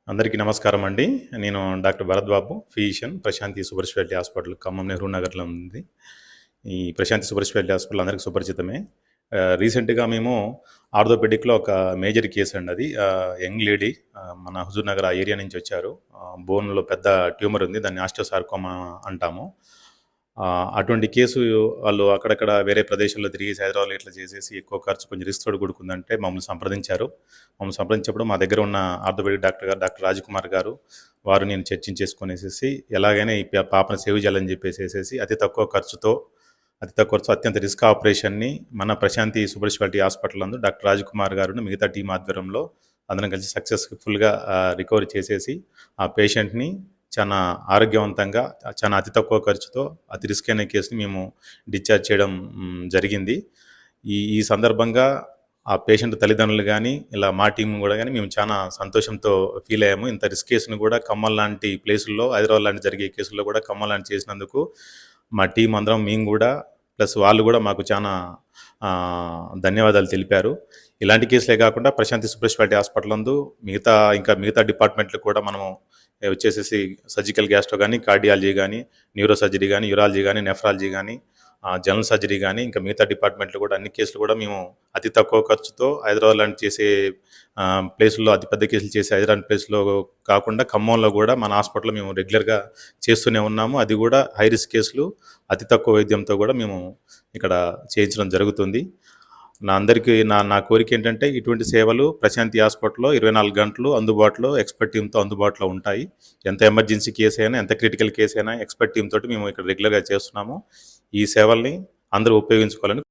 అందరికీ నమస్కారం అండి. నేను doctor Bharat Babu, physician, Prashanti super speciality hospital Khammam Nehru నగర్‌లో ఉంది. ఈ ప్రశాంతి సూపర్ స్పెషాలిటీ హాస్పిటల్ అందరికీ సుపరిచితమే. రీసెంట్‌గా మేము ఆర్థోపెడిక్‌లో ఒక మేజర్ కేస్ అండి అది. యంగ్ లేడీ మన హుజూర్ నగర్ ఆ ఏరియా నుంచి వచ్చారు. బోన్‌లో పెద్ద ట్యూమర్ ఉంది. దాన్ని ఆస్టియోసార్కోమా అంటాము. అటువంటి కేసు వాళ్ళు అక్కడక్కడ వేరే ప్రదేశాల్లో తిరిగేసి హైదరాబాద్‌లో ఇట్లా చేసేసి ఎక్కువ ఖర్చు కొంచెం రిస్క్‌తోటి కూడుకుందంటే మమ్మల్ని సంప్రదించారు. మమ్మల్ని సంప్రదించినప్పుడు మా దగ్గర ఉన్న ఆర్థోపెడిక్ డాక్టర్ గారు డాక్టర్ రాజ్‌కుమార్ గారు, వారు నేను చర్చించేసుకొనేసేసి ఎలాగైనా ఈ పాపని సేవ్ చేయాలని చెప్పేసేసేసి అతి తక్కువ ఖర్చుతో అత్యంత రిస్క్ ఆపరేషన్‌ని మన ప్రశాంతి సూపర్ స్పెషాలిటీ హాస్పిటల్ నందు డాక్టర్ రాజ్‌కుమార్ గారును మిగతా టీమ్ ఆధ్వర్యంలో అందరం కలిసి సక్సెస్‌ఫుల్‌గా రికవరీ చేసేసి ఆ పేషెంట్‌ని చాలా ఆరోగ్యవంతంగా చాలా అతి తక్కువ ఖర్చుతో అతి రిస్క్ అయిన కేసుని మేము డిశ్చార్జ్ చేయడం జరిగింది. ఈ ఈ సందర్భంగా ఆ పేషెంట్ తల్లిదండ్రులు గానీ, ఇలా మా టీమ్ గూడా గానీ మేము చాలా సంతోషంతో ఫీల్ అయ్యాము. ఇంత రిస్క్ కేసుని గూడా ఖమ్మం లాంటి ప్లేసుల్లో, హైదరాబాద్ లాంటి జరిగే కేసుల్లో గూడా ఖమ్మం లాంటి చేసినందుకు మా టీమ్ అందరం మేము గూడా ప్లస్ వాళ్ళు గూడా మాకు చాలా ధన్యవాదాలు తెలిపారు. ఇలాంటి కేసులే కాకుండా ప్రశాంతి సూపర్ స్పెషాలిటీ హాస్పిటల్ నందు మిగతా డిపార్ట్మెంట్లు కూడా మనము వచ్చేసేసి సర్జికల్ గ్యాస్ట్రో కానీ, కార్డియాలజీ కానీ, న్యూరో సర్జరీ కానీ, యూరాలజీ కానీ, నెఫ్రాలజీ కానీ, జనరల్ సర్జరీ కానీ, ఇంకా మిగతా డిపార్ట్మెంట్లు కూడా అన్ని కేసులు కూడా మేము అతి తక్కువ ఖర్చుతో హైదరాబాద్ లాంటి చేసే ప్లేసుల్లో అతిపెద్ద కేసులు చేసే హైదరాబాద్ ప్లేస్లో కాకుండా ఖమ్మంలో కూడా మన హాస్పిటల్లో మేము రెగ్యులర్గా చేస్తూనే ఉన్నాము. అది కూడా హై రిస్క్ కేసులు అతి తక్కువ వైద్యంతో కూడా మేము ఇక్కడ చేయించడం జరుగుతుంది. నా కోరిక ఏంటంటే ఇటువంటి సేవలు ప్రశాంతి హాస్పిటల్‌లో 24 గంటలు అందుబాటులో ఎక్స్‌పర్ట్ టీమ్‌తో అందుబాటులో ఉంటాయి. ఎంత ఎమర్జెన్సీ కేస్ అయినా, ఎంత క్రిటికల్ కేస్ అయినా ఎక్స్‌పర్ట్ టీమ్ తోటి మేము ఇక్కడ రెగ్యులర్‌గా చేస్తున్నాము. ఈ సేవల్ని అందరూ ఉపయోగించుకోవాలని